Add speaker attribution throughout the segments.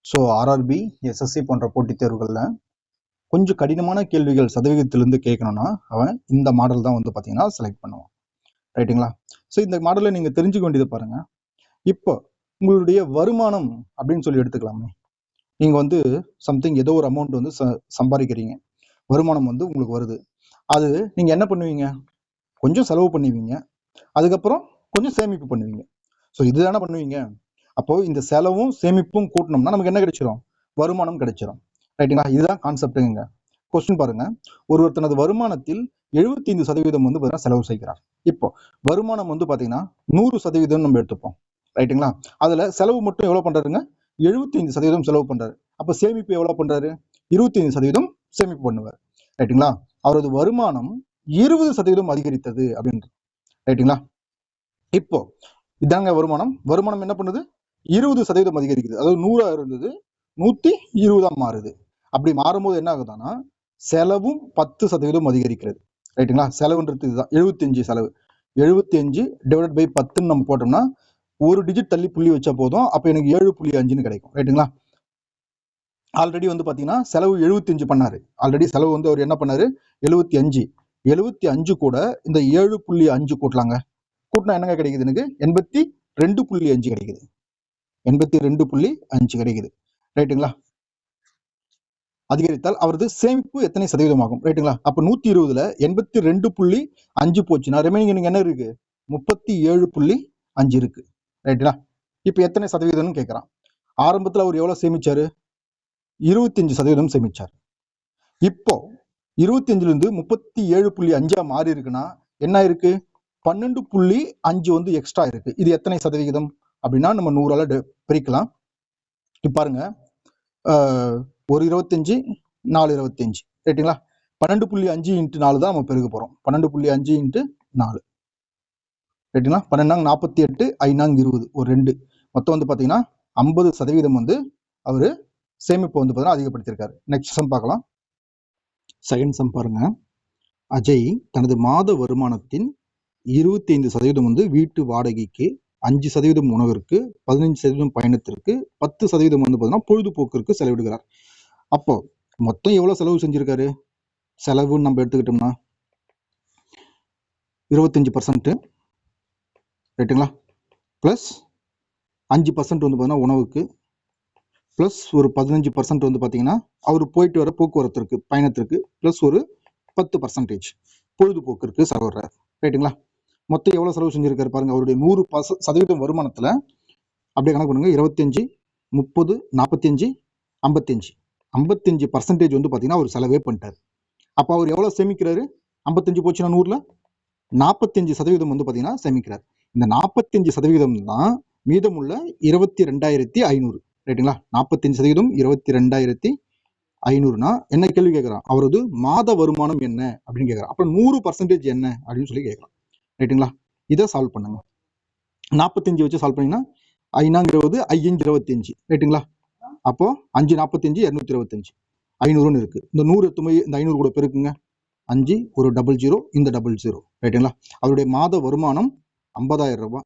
Speaker 1: So RRB, SSC போன்ற போட்டித் தேர்வுகளில் கொஞ்சம் கடினமான கேள்விகள் சதவீதத்திலிருந்து கேட்கணும்னா அவன் இந்த மாடல் தான் வந்து பார்த்தீங்கன்னா செலக்ட் பண்ணுவான். ரைட்டுங்களா? ஸோ இந்த மாடலில் நீங்கள் தெரிஞ்சுக்க வேண்டியது பாருங்க. இப்போ உங்களுடைய வருமானம் அப்படின்னு சொல்லி எடுத்துக்கலாமே. நீங்கள் வந்து சம்திங் ஏதோ ஒரு அமௌண்ட் வந்து சம்பாதிக்கிறீங்க, வருமானம் வந்து உங்களுக்கு வருது. அது நீங்கள் என்ன பண்ணுவீங்க? கொஞ்சம் செலவு பண்ணுவீங்க, அதுக்கப்புறம் கொஞ்சம் சேமிப்பு பண்ணுவீங்க. ஸோ இதுதானே பண்ணுவீங்க. அப்போ இந்த செலவும் சேமிப்பும் கூட்டணும்னா நமக்கு என்ன கிடைச்சிரும்? வருமானம் கிடைச்சிரும். ரைட்டுங்களா? இதுதான் கான்செப்டுங்க. கொஸ்டின் பாருங்க. ஒருவர் தனது வருமானத்தில் 75% வந்து பார்த்தீங்கன்னா செலவு செய்கிறார். இப்போ வருமானம் வந்து பார்த்தீங்கன்னா 100% நம்ம எடுத்துப்போம். ரைட்டுங்களா? அதுல செலவு மட்டும் எவ்வளவு பண்றாருங்க? 75% செலவு பண்றாரு. அப்ப சேமிப்பு எவ்வளவு பண்றாரு? 25% சேமிப்பு பண்ணுவார். ரைட்டுங்களா? அவரது வருமானம் 20% அதிகரித்தது அப்படின்றது. ரைட்டுங்களா? இப்போ இதாங்க வருமானம். வருமானம் என்ன பண்ணுது? 20% அதிகரிக்குது. அதாவது 100 இருந்தது 120 மாறுது. அப்படி மாறும்போது என்ன ஆகுதுன்னா செலவும் 10% அதிகரிக்கிறது. ரைட்டுங்களா? செலவுன்றது இதுதான். 75 செலவு 75 டிவைட் பை 10 நம்ம போட்டோம்னா ஒரு டிஜிட் தள்ளி புள்ளி வச்சா போதும். அப்ப எனக்கு 7.5 கிடைக்கும். ரைட்டுங்களா? ஆல்ரெடி வந்து பாத்தீங்கன்னா செலவு 75 பண்ணாரு. ஆல்ரெடி செலவு வந்து அவர் என்ன பண்ணாரு? 75 கூட இந்த 7.5 கூட்டலாங்க. கூட்டினா என்னங்க கிடைக்குது? எனக்கு 82.5 கிடைக்குது. 82.5 கிடைக்குது. ரைட்டுங்களா? அதிகரித்தால் அவரது சேமிப்பு எத்தனை சதவீதம் ஆகும்? ரைட்டுங்களா? அப்ப 120ல 82.5 போச்சுன்னா ரிமைனிங் என்ன இருக்கு? 37.5 இருக்கு. ரைட்டுங்களா? இப்ப எத்தனை சதவீதம்னு கேட்கிறான். ஆரம்பத்துல அவர் எவ்வளவு சேமிச்சாரு? 25% சேமிச்சார். இப்போ 25ல இருந்து 37.5 மாறி இருக்குன்னா என்ன இருக்கு? 12.5 வந்து எக்ஸ்ட்ரா இருக்கு. இது எத்தனை சதவிகிதம் அப்படின்னா நம்ம 100ஆல பிரிக்கலாம். இப்ப பாருங்க, ஒரு 25 4 25. ரைட்டுங்களா? 12.5 இன்ட்டு 4 தான் நம்ம பெருக்க போறோம். 12.5 இன்ட்டு 4. ரைட்டுங்களா? 12 48, 5 20, ஒரு 2. மொத்தம் வந்து பாத்தீங்கன்னா 50% வந்து அவரு சேமிப்பு வந்து பார்த்தீங்கன்னா அதிகப்படுத்தியிருக்காரு. நெக்ஸ்ட் சம் பார்க்கலாம். செகண்ட் சம் பாருங்க. அஜய் தனது மாத வருமானத்தின் 25% வந்து வீட்டு வாடகைக்கு, 5% உணவிற்கு, 15% பயணத்திற்கு, 10% வந்து பார்த்தீங்கன்னா பொழுதுபோக்கிற்கு செலவிடுகிறார். அப்போ மொத்தம் எவ்வளவு செலவு செஞ்சிருக்காரு? செலவுன்னு நம்ம எடுத்துக்கிட்டோம்னா 25%. ரைட்டுங்களா? பிளஸ் 5% வந்து பார்த்தீங்கன்னா உணவுக்கு, பிளஸ் ஒரு 15% வந்து பார்த்தீங்கன்னா அவர் போயிட்டு வர போக்குவரத்திற்கு, பயணத்திற்கு, பிளஸ் ஒரு 10% பொழுதுபோக்கிற்கு செலவிடுறாரு. ரைட்டுங்களா? மொத்தம் எவ்வளவு செலவு செஞ்சிருக்காரு பாருங்க. அவருடைய 100% வருமானத்துல அப்படியே கணக்கு பண்ணுங்க. 25, 30, 45, 55. 55% வந்து பாத்தீங்கன்னா அவர் செலவே பண்ணிட்டாரு. அப்ப அவர் எவ்வளவு சேமிக்கிறாரு? 55 போச்சுன்னா 100ல 45% வந்து பாத்தீங்கன்னா சேமிக்கிறார். இந்த 45% தான் மீதமுள்ள 22,500. ரைட்டுங்களா? 45% 22,500னா என்ன கேள்வி கேட்கறான்? அவரது மாத வருமானம் என்ன அப்படின்னு கேட்கறான். அப்ப 100% என்ன அப்படின்னு சொல்லி கேட்கறான். ரைட்டுங்களா? இதை சால்வ் பண்ணுங்க. 45 வச்சு சால்வ் பண்ணீங்கன்னா 5 25. ரைட்டுங்களா? அப்போ 5 45 225 500 இருக்கு. இந்த 100 எடுத்து இந்த 500 கூட பெருக்குங்க. 5 ஒரு 00 இந்த 00. ரைட்டுங்களா? அவருடைய மாத வருமானம் 50,000 ரூபாய்.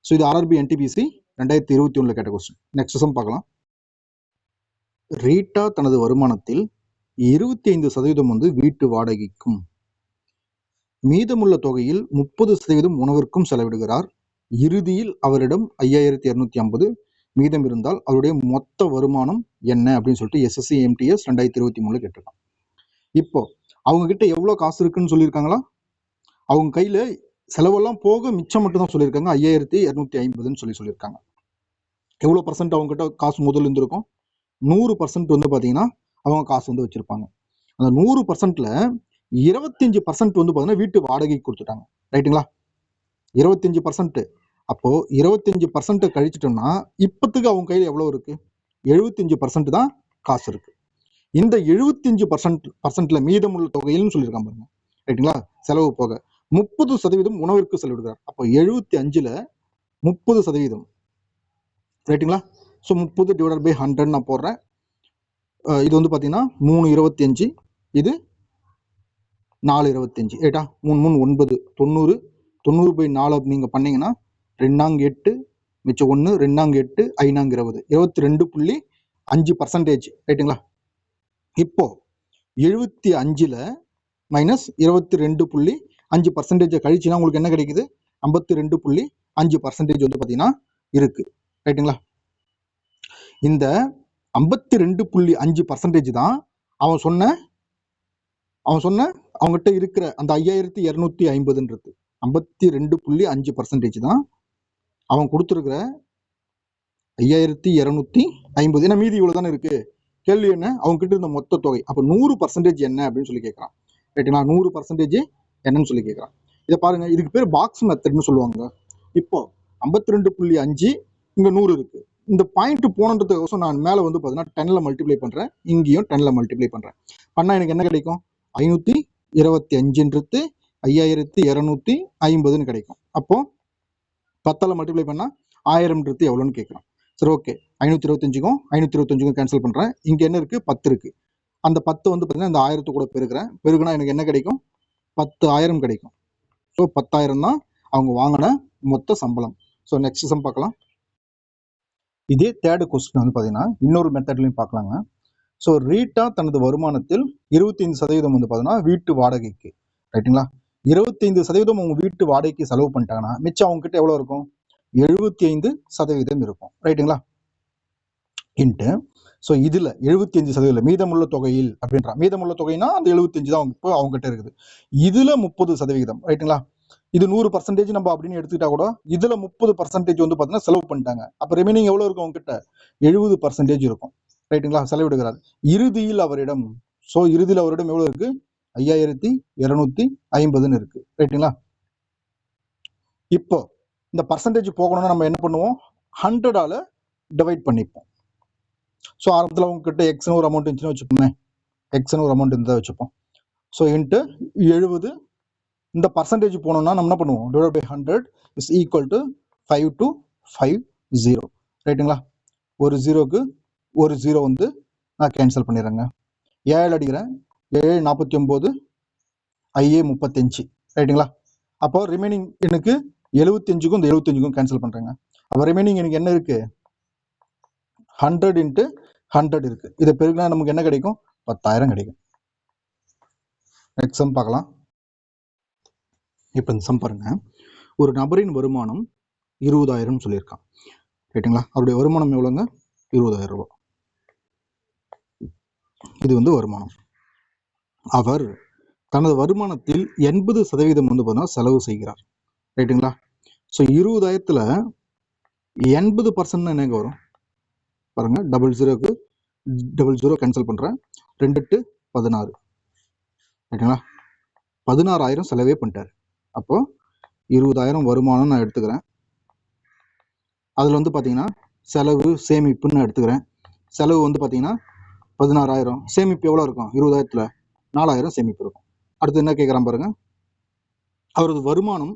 Speaker 1: ஸோ இது ஆர்ஆர்பி என்டிபிசி 2021 கேட்ட கொஸ்டின். நெக்ஸ்ட் சம் பார்க்கலாம். ரீட்டா தனது வருமானத்தில் 25% வந்து வீட்டு வாடகைக்கும், மீதமுள்ள தொகையில் 30% உணவிற்கும் செலவிடுகிறார். இறுதியில் அவரிடம் 5,250 மீதம் இருந்தால் அவருடைய மொத்த வருமானம் என்ன அப்படின்னு சொல்லிட்டு எஸ்எஸ்சி எம்டிஎஸ் 2023 கேட்டிருக்கான். இப்போ அவங்க கிட்ட எவ்வளவு காசு இருக்குன்னு சொல்லியிருக்காங்களா? அவங்க கையில செலவெல்லாம் போக மிச்சம் மட்டும் தான் சொல்லியிருக்காங்க. 5,250 சொல்லியிருக்காங்க. எவ்வளவு பர்சன்ட் அவங்க கிட்ட காசு முதல்ல இருந்திருக்கும்? 100% வந்து பாத்தீங்கன்னா அவங்க காசு வந்து வச்சிருப்பாங்க. அந்த 100%ல 25% வந்து பாத்தீங்கன்னா வீட்டு வாடகை கொடுத்துட்டாங்க. ரைட்டுங்களா? 25%. அப்போ 25% கழிச்சிட்டோம்னா இப்பத்துக்கு அவங்க கையில எவ்வளவு இருக்கு? 75% தான் காசு இருக்கு. இந்த 75%ல மீதமுள்ள தொகையில்னு சொல்லியிருக்காங்க பாருங்க. ரைட்டுங்களா? செலவு போக 30% உணவிற்கு செலவிடுகிறார். அப்போ 75ல 30%. ரைட்டுங்களா? ஸோ 30 டிவைட் பை 100 நான் போடுறேன். இது வந்து பாத்தீங்கன்னா 325, இது 425. ரைட்டா? 3 3 9 90 பை 4 நீங்க பண்ணீங்கன்னா 2 8 மிச்சம் 1 2 8 5 20 22.5 5%, ரைட்டுங்களா? இப்போ 75ல் மைனஸ் 22.5% கழிச்சுன்னா உங்களுக்கு என்ன கிடைக்குது? 52.5% வந்து பார்த்தீங்கன்னா இருக்கு, ரைட்டுங்களா? இந்த 52.5% தான் அவன் சொன்ன அவங்ககிட்ட இருக்கிற அந்த 5250ன்றது 52.5% தான் அவன் கொடுத்துருக்கிற 5250. ஏன்னா மீதி இவ்வளவு தானே இருக்கு. கேள்வி என்ன? அவங்க கிட்ட இருந்த மொத்த தொகை. அப்ப 100% என்ன அப்படின்னு சொல்லி கேட்கறான், ரைட்டுங்களா? 100% என்னன்னு சொல்லி கேட்கறான். இதை பாருங்க, இதுக்கு பேர் பாக்ஸ் மெத்தட்னு சொல்லுவாங்க. இப்போ 52.5 இங்க 100 இருக்கு. இந்த பாயிண்ட் போனதுக்கோசம் நான் மேல வந்து பாத்தீங்கன்னா 10ல மல்டிப்ளை பண்றேன், இங்கேயும் 10ல மல்டிப்ளை பண்றேன். பண்ணா எனக்கு என்ன கிடைக்கும்? 525ன்றது 5250ன்னு கிடைக்கும். அப்போ 10ல மல்டிப்ளை பண்ணா 1000ன்றது எவ்வளோன்னு கேட்கறான். சரி, ஓகே. 525க்கும் கேன்சல் பண்றேன். இங்க என்ன இருக்கு? 10 இருக்கு. அந்த 10 வந்து பாத்தீங்கன்னா இந்த 1000 கூட பெருக்கிறேன். பெருக்குனா எனக்கு என்ன கிடைக்கும்? 10,000 கிடைக்கும். ஸோ 10,000 தான் அவங்க வாங்கின மொத்த சம்பளம். ஸோ நெக்ஸ்ட் சம் பார்க்கலாம். இதே தேர்ட் கொஸ்டின் வந்து பாத்தீங்கன்னா இன்னொரு மெத்தட்லையும் பார்க்கலாங்க. ஸோ ரீட்டா தனது வருமானத்தில் 25% வந்து பாத்தீங்கன்னா வீட்டு வாடகைக்கு, ரைட்டுங்களா? 25% அவங்க வீட்டு வாடகைக்கு செலவு பண்ணிட்டாங்கன்னா மிச்சம் அவங்க கிட்ட எவ்வளவு இருக்கும்? 75% இருக்கும், ரைட்டுங்களா? இன்ட்டு ஸோ இதுல 75% மீதமுள்ள தொகையில் அப்படின்றா. மீதமுள்ள தொகைனா அந்த 75 தான் இப்போ அவங்க கிட்ட இருக்குது. இதுல 30%, ரைட்டுங்களா? இது 100% நம்ம அப்படின்னு எடுத்துக்கிட்டா கூட இதுல 30% வந்து பாத்தீங்கன்னா செலவு பண்ணிட்டாங்க. அப்ப ரிமைனிங் எவ்வளவு இருக்கும்? அவங்க கிட்ட 70% இருக்கும், ரைட்டுங்களா? செலவிடுகிறார். இறுதியில் அவரிடம் எவ்வளவு இருக்கு? 5250 இருக்கு, ரைட்டுங்களா? இப்போ இந்த பர்சன்டேஜ் போகணும்னா நம்ம என்ன பண்ணுவோம்? 100ஆல டிவைட் பண்ணிப்போம். ஸோ ஆரம்பத்தில் உங்ககிட்ட எக்ஸ்னு ஒரு அமௌண்ட் இருந்துச்சுன்னு வச்சுப்போமே, எக்ஸ்னு ஒரு அமௌண்ட் இருந்தால் வச்சுப்போம். ஸோ இன்ட்டு 70, இந்த பர்சன்டேஜ் போனோம்னா நம்ம என்ன பண்ணுவோம்? Divide by 100 is equal to 5250, ரைட்டுங்களா? ஒரு ஜீரோக்கு ஒரு ஜீரோ வந்து நான் கேன்சல் பண்ணிடுறேங்க. 7 அடிக்கிறேன், 7 49, 35, ரைட்டுங்களா? அப்போ ரிமைனிங் எனக்கு 75க்கும் இந்த 75க்கும் கேன்சல் பண்றேங்க. அப்போ ரிமைனிங் எனக்கு என்ன இருக்கு? 100 இன்ட்டு 100 இருக்கு. இதை பெருக்கினா நமக்கு என்ன கிடைக்கும்? 10,000 கிடைக்கும். நெக்ஸ்ட் சம் பார்க்கலாம். இப்போ இந்த சம் பாருங்க. ஒரு நபரின் வருமானம் 20,000 சொல்லியிருக்கான், ரைட்டுங்களா? அவருடைய வருமானம் எவ்வளோங்க? 20,000 ரூபாய். இது வந்து வருமானம். அவர் தனது வருமானத்தில் 80% வந்து பார்த்தீங்கன்னா செலவு செய்கிறார், ரைட்டுங்களா? ஸோ 20,000த்துல 80% என்னங்க வரும் பாருங்க. 00 கேன்சல் பண்றேன். 2 16, ரைட்டுங்களா? 16,000 செலவே பண்ணிட்டாரு. அப்போ 20,000 வருமானம் நான் எடுத்துக்கிறேன். அதுல வந்து பாத்தீங்கன்னா செலவு சேமிப்புன்னு நான் எடுத்துக்கிறேன். செலவு வந்து பாத்தீங்கன்னா 16,000, சேமிப்பு எவ்வளவு இருக்கும்? 20,000த்துல 4,000 சேமிப்பு இருக்கும். அடுத்து என்ன கேட்கறான் பாருங்க. அவரது வருமானம்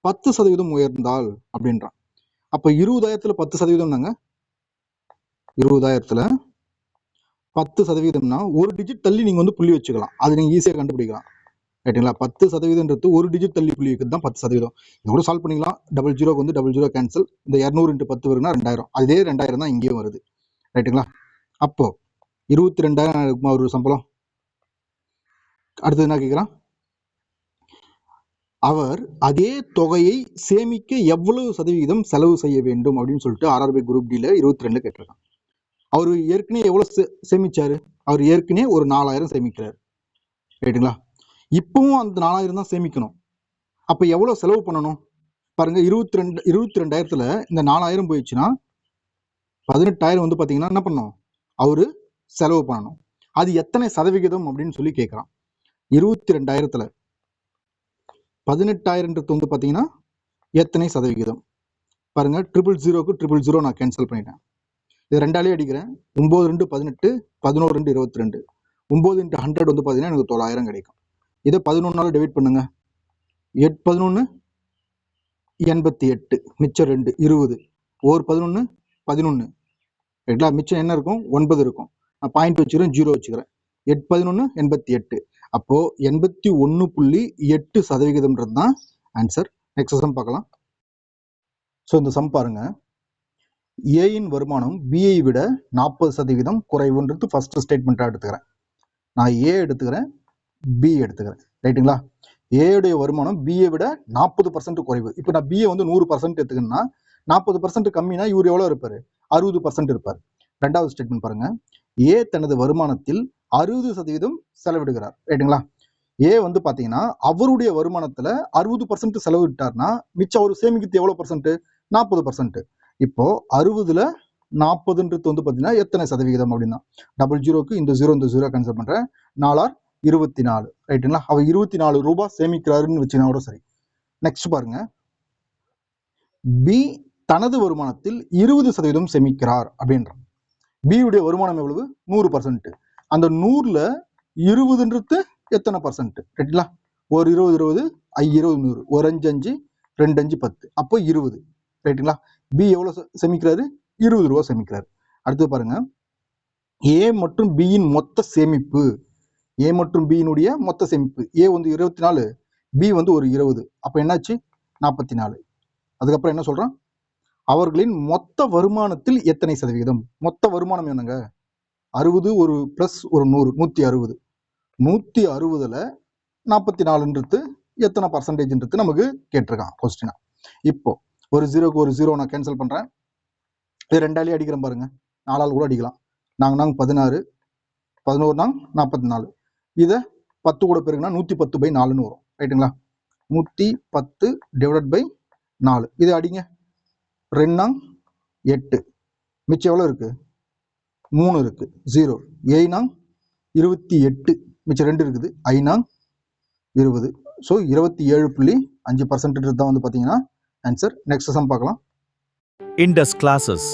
Speaker 1: 10% உயர்ந்தால் அப்படின்றான். அப்ப 20,000த்துல 10%, 20,000த்துல 10%னா ஒரு டிஜிட் தள்ளி நீங்க வந்து புள்ளி வச்சுக்கலாம். அது நீங்க ஈஸியா கண்டுபிடிக்கலாம், ரைட்டுங்களா? 10%ன்றது ஒரு டிஜிட் தள்ளி புள்ளி வைக்கிறது தான் 10%. எவ்வளவு சால்வ் பண்ணிக்கலாம்? 00 வந்து 00 கேன்சல். இந்த 200 × 10 வருதுன்னா 2000. அதே 2000 தான் இங்கேயும் வருது, ரைட்டுங்களா? அப்போ 22,000 ஒரு சம்பளம். அடுத்தது என்ன கேட்கிறான்? அவர் அதே தொகையை சேமிக்க எவ்வளவு சதவீதம் செலவு செய்ய வேண்டும் அப்படின்னு சொல்லிட்டு RRB குரூப் டில 22 கேட்டிருக்கான். அவர் ஏற்கனவே எவ்வளவு சேமிச்சாரு? அவர் ஏற்கனவே ஒரு 4,000 சேமிக்கிறார், ரைட்டுங்களா? இப்பவும் அந்த 4,000 தான் சேமிக்கணும். அப்ப எவ்வளவு செலவு பண்ணணும் பாருங்க. 22,000த்துல இந்த 4,000 போயிடுச்சுன்னா 18,000 வந்து பாத்தீங்கன்னா என்ன பண்ணணும்? அவரு செலவு பண்ணணும். அது எத்தனை சதவிகிதம் அப்படின்னு சொல்லி கேட்கறான். 22,000த்துல 18,000 வந்து பாத்தீங்கன்னா எத்தனை சதவிகிதம் பாருங்க. 000க்கு 000 நான் கேன்சல் பண்ணிட்டேன். இது 2ஆலே அடிக்கிறேன். 9 2 18, 11 2 22. 9 × 100 வந்து பாத்தீங்கன்னா எனக்கு 9,000 கிடைக்கும். இதை 11ஆல டிவைட் பண்ணுங்க. 8 11 88, மிச்சம் 2 20, ஒரு 11 11, ரைட்டா? மிச்சம் என்ன இருக்கும்? 9 இருக்கும். நான் பாயிண்ட் வச்சுக்கிறேன், 0 வச்சுக்கிறேன். 8 11 88. அப்போ 81.8% தான் ஆன்சர். நெக்ஸ்ட் சம் பார்க்கலாம். ஸோ இந்த சம் பாருங்க. ஏயின் வருமானம் பிஐ விட 40% குறைவுன்றது ஃபர்ஸ்ட் ஸ்டேட்மெண்ட்டாக எடுத்துக்கிறேன். நான் ஏ எடுத்துக்கிறேன், பி எடுத்துக்கிறேன். ரைட்டுங்களா? ஏடைய வருமானம் பிஏ விட 40% குறைவு. இப்போ நான் பிஏ வந்து 100% எடுத்துக்கணும்னா 40% கம்மினா இவர் எவ்வளோ இருப்பார்? 60% இருப்பார். ரெண்டாவது ஸ்டேட்மெண்ட் பாருங்க. ஏ தனது வருமானத்தில் 60% செலவிடுகிறார். ரைட்டுங்களா? ஏ வந்து பார்த்தீங்கன்னா அவருடைய வருமானத்தில் 60% செலவிட்டார்னா மிச்சம் அவர் சேமிக்கிறது எவ்வளோ பர்சன்ட்? 40%. இப்போ 60ல் 40ன்றது வந்து பார்த்தீங்கன்னா எத்தனை சதவிகிதம் அப்படின்னா 00க்கு இந்த 0 கன்சிடர் பண்ணுறேன். 4 24. ரைட்டுங்களா? அவர் 24 ரூபாய் சேமிக்கிறாருன்னு வச்சுனா கூட சரி. நெக்ஸ்ட் பாருங்க. பி தனது வருமானத்தில் 20% சேமிக்கிறார் அப்படின்றான். பியுடைய வருமானம் எவ்வளவு? 100%. அந்த 100ல் 20ன்றது எத்தனை பர்சன்ட்? ரைட்டுங்களா? ஒரு 20 20 100 ஒரு 5 5 2 5 10 அப்போ 20. ரைட்டுங்களா? பி எவ்வளவு சேமிக்கிறாரு? 20 ரூபாய் சேமிக்கிறாரு. அடுத்து பாருங்க. ஏ மற்றும் பியின் மொத்த சேமிப்பு. ஏ மற்றும் பியினுடைய மொத்த சேமிப்பு. ஏ வந்து 24, பி வந்து ஒரு 20. அப்ப என்னாச்சு? 44. அதுக்கப்புறம் என்ன சொல்றான்? அவர்களின் மொத்த வருமானத்தில் எத்தனை சதவிகிதம்? மொத்த வருமானம் என்னங்க? 60 ஒரு பிளஸ் ஒரு 100 160. 160ல் 44ன்றது எத்தனை பர்சன்டேஜ்ன்றது நமக்கு கேட்டிருக்கான் கொஸ்டினா. இப்போ ஒரு 0க்கு ஒரு 0 நான் கேன்சல் பண்றேன். இது 2ஆலே அடிக்கிறேன் பாருங்க. 4ஆல் கூட அடிக்கலாம். நாங்க 16, 11 நாங்க 44. இதை 10 கூட பெருக்குனா 110/4ன்னு வரும். ரைட்டுங்களா? 110 டிவைடட் பை 4. இதை அடிங்க. 2 8. மிச்சம் எவ்வளோ இருக்கு? 3 இருக்கு. 0. 7 28. மிச்சம் 2 இருக்குது. 5 20. ஸோ 27.5% தான் வந்து பார்த்தீங்கன்னா ஆன்சர். நெக்ஸ்ட் சம் பார்க்கலாம்.
Speaker 2: Indus classes.